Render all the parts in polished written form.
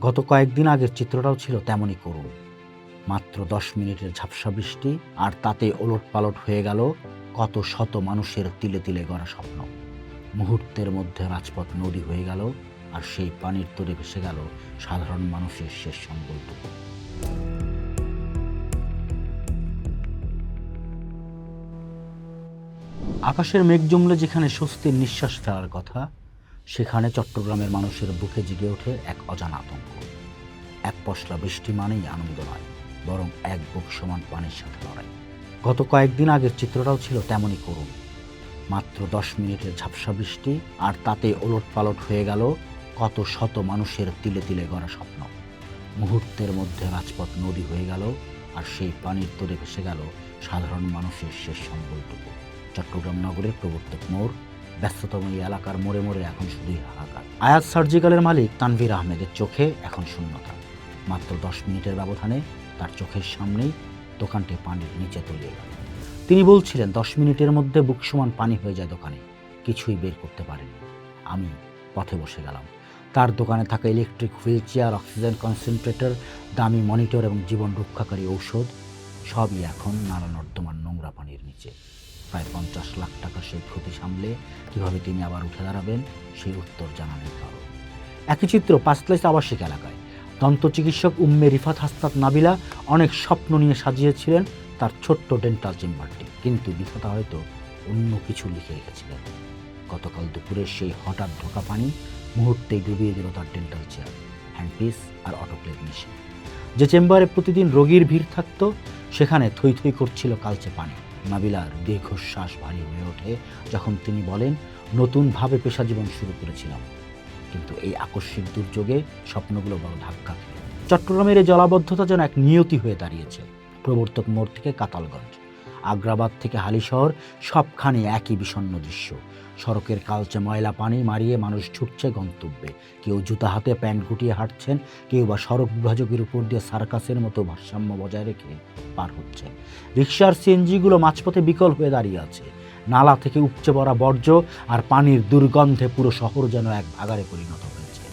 গত কয়েকদিন আগের চিত্রটাও ছিল তেমনই করুণ। মাত্র 10 মিনিটের ঝাপসা বৃষ্টি, আর তাতে ওলটপালট হয়ে গেল কত শত মানুষের তিলে তিলে গড়া স্বপ্ন। মুহূর্তের মধ্যে রাজপথ নদী হয়ে গেল, আর সেই পানির তোড়ে ভেসে গেল সাধারণ মানুষের শেষ সম্বলটুকু। আকাশের মেঘ জমলে যেখানে স্বস্তির নিঃশ্বাস ফেলার কথা, সেখানে চট্টগ্রামের মানুষের বুকে জেগে ওঠে এক অজানা আতঙ্ক। এক পশলা বৃষ্টি মানেই আনন্দ নয়, বরং এক বুক সমান পানির সাথে লড়াই। গত কয়েকদিন আগের চিত্রটাও ছিল তেমনই করুণ। মাত্র 10 মিনিটের ঝাপসা বৃষ্টি, আর তাতে ওলটপালট হয়ে গেল কত শত মানুষের তিলে তিলে গড়া স্বপ্ন। মুহূর্তের মধ্যে রাজপথ নদী হয়ে গেল, আর সেই পানির তোড়ে ভেসে গেল সাধারণ মানুষের শেষ সম্বলটুকু। চট্টগ্রাম নগরের প্রবর্তক মোড়, ব্যস্ততম এই এলাকার মোড়ে মোড়ে এখন শুধুই হাহাকার। আয়াজ সার্জিক্যালের মালিক তানভীর আহমেদের চোখে এখন শূন্যতা। মাত্র 10 মিনিটের ব্যবধানে তার চোখের সামনেই দোকানটি পানির নিচে তলিয়ে গেল। তিনি বলছিলেন, 10 মিনিটের মধ্যে বুক সমান পানি হয়ে যায় দোকানে, কিছুই বের করতে পারেনি। আমি পথে বসে গেলাম। তার দোকানে থাকা electric wheel chair, oxygen concentrator, দামি মনিটর এবং জীবন রক্ষাকারী ঔষধ সবই এখন নালা নর্দমার নোংরা পানির নিচে। প্রায় 50 লাখ টাকা সেই ক্ষতি সামলে কীভাবে তিনি আবার উঠে দাঁড়াবেন, সেই উত্তর জানা নেই কারো। একই চিত্র পাঁচলাইশ আবাসিক এলাকায়। দন্ত চিকিৎসক উম্মে রিফাত হাসনাত নাবিলা অনেক স্বপ্ন নিয়ে সাজিয়েছিলেন তার ছোট্ট ডেন্টাল চেম্বারটি, কিন্তু বিধাতা হয়তো অন্য কিছু লিখে রেখেছিলেন। গতকাল দুপুরে সেই হঠাৎ ঢোকা পানি মুহূর্তেই ডুবিয়ে দিল তার ডেন্টাল চেয়ার, হ্যান্ডপিস আর অটোক্লেভ মেশিন। যে চেম্বারে প্রতিদিন রোগীর ভিড় থাকত, সেখানে থই থই করছিল কালচে পানি। নাবিলার দীর্ঘশ্বাস ভারী হয়ে ওঠে যখন তিনি বলেন, নতুনভাবে পেশা জীবন শুরু করেছিলাম, কিন্তু এই আকস্মিক দুর্যোগে স্বপ্নগুলো বড় ধাক্কা খেল। চট্টগ্রামের এই জলাবদ্ধতা যেন এক নিয়তি হয়ে দাঁড়িয়েছে। প্রবর্তক মোড় থেকে কাতালগঞ্জ, আগ্রাবাদ থেকে হালিশহর, সবখানে একই বিষণ্ণ দৃশ্য। সড়কের কালচে ময়লা পানি মারিয়ে মানুষ ছুটছে গন্তব্যে। কেউ জুতা হাতে প্যান্ট গুটিয়ে হাঁটছেন, কেউ বা সড়ক বিভাজকের উপর দিয়ে সার্কাসের মতো ভারসাম্য বজায় রেখে পার হচ্ছেন। রিকশার সিএনজিগুলো মাঝপথে বিকল হয়ে দাঁড়িয়ে আছে। নালা থেকে উপচে পড়া বর্জ্য আর পানির দুর্গন্ধে পুরো শহর যেন এক ভাগাড়ে পরিণত হয়েছে।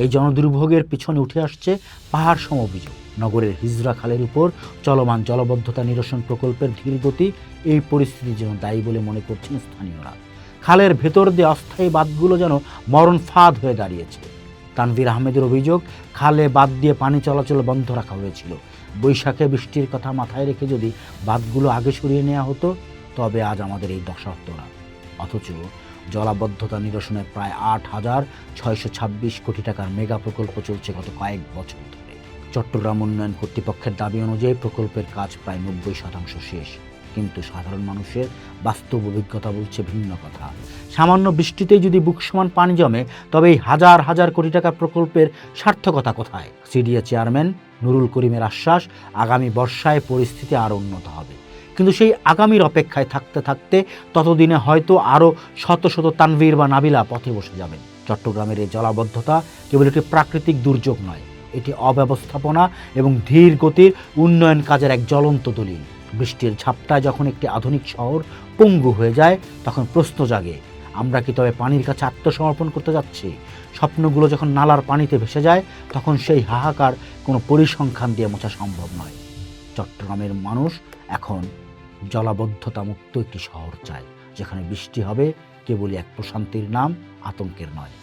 এই জনদুর্ভোগের পিছনে উঠে আসছে পাহাড় সম অভিযোগ। নগরের হিজরা খালের উপর চলমান জলবদ্ধতা নিরসন প্রকল্পের ধীরগতি এই পরিস্থিতির জন্য দায়ী বলে মনে করছেন স্থানীয়রা। খালের ভেতর দিয়ে অস্থায়ী বাঁধগুলো যেন মরণ ফাঁদ হয়ে দাঁড়িয়েছে। তানভীর আহমেদের অভিযোগ, খালে বাঁধ দিয়ে পানি চলাচল বন্ধ রাখা হয়েছিল। বৈশাখে বৃষ্টির কথা মাথায় রেখে যদি বাঁধগুলো আগে সরিয়ে নেওয়া হতো, তবে আজ আমাদের এই দশা হতো না। অথচ জলাবদ্ধতা নিরসনের প্রায় 8,626 কোটি টাকার মেগা প্রকল্প চলছে গত কয়েক বছর ধরে। চট্টগ্রাম উন্নয়ন কর্তৃপক্ষের দাবি অনুযায়ী প্রকল্পের কাজ প্রায় 90% শেষ, কিন্তু সাধারণ মানুষের বাস্তব অভিজ্ঞতা বলছে ভিন্ন কথা। সামান্য বৃষ্টিতেই যদি বুক সমান পানি জমে, তবে এই হাজার হাজার কোটি টাকার প্রকল্পের সার্থকতা কোথায়? সিডিএ চেয়ারম্যান নুরুল করিমের আশ্বাস, আগামী বর্ষায় পরিস্থিতি আরও উন্নত হবে। কিন্তু সেই আগামীর অপেক্ষায় থাকতে থাকতে ততদিনে হয়তো আরও শত শত তানভীর বা নাবিলা পথে বসে যাবেন। চট্টগ্রামের এই জলাবদ্ধতা কেবল একটি প্রাকৃতিক দুর্যোগ নয়, এটি অব্যবস্থাপনা এবং ধীর গতির উন্নয়ন কাজের এক জ্বলন্ত দলিল। বৃষ্টির ঝাপটায় যখন একটি আধুনিক শহর পঙ্গু হয়ে যায়, তখন প্রশ্ন জাগে, আমরা কি তবে পানির কাছে আত্মসমর্পণ করতে যাচ্ছি? স্বপ্নগুলো যখন নালার পানিতে ভেসে যায়, তখন সেই হাহাকার কোনো পরিসংখ্যান দিয়ে মোছা সম্ভব নয়। চট্টগ্রামের মানুষ এখন জলাবদ্ধতা মুক্ত একটি শহর চায়, যেখানে বৃষ্টি হবে কেবলই এক প্রশান্তির নাম, আতঙ্কের নয়।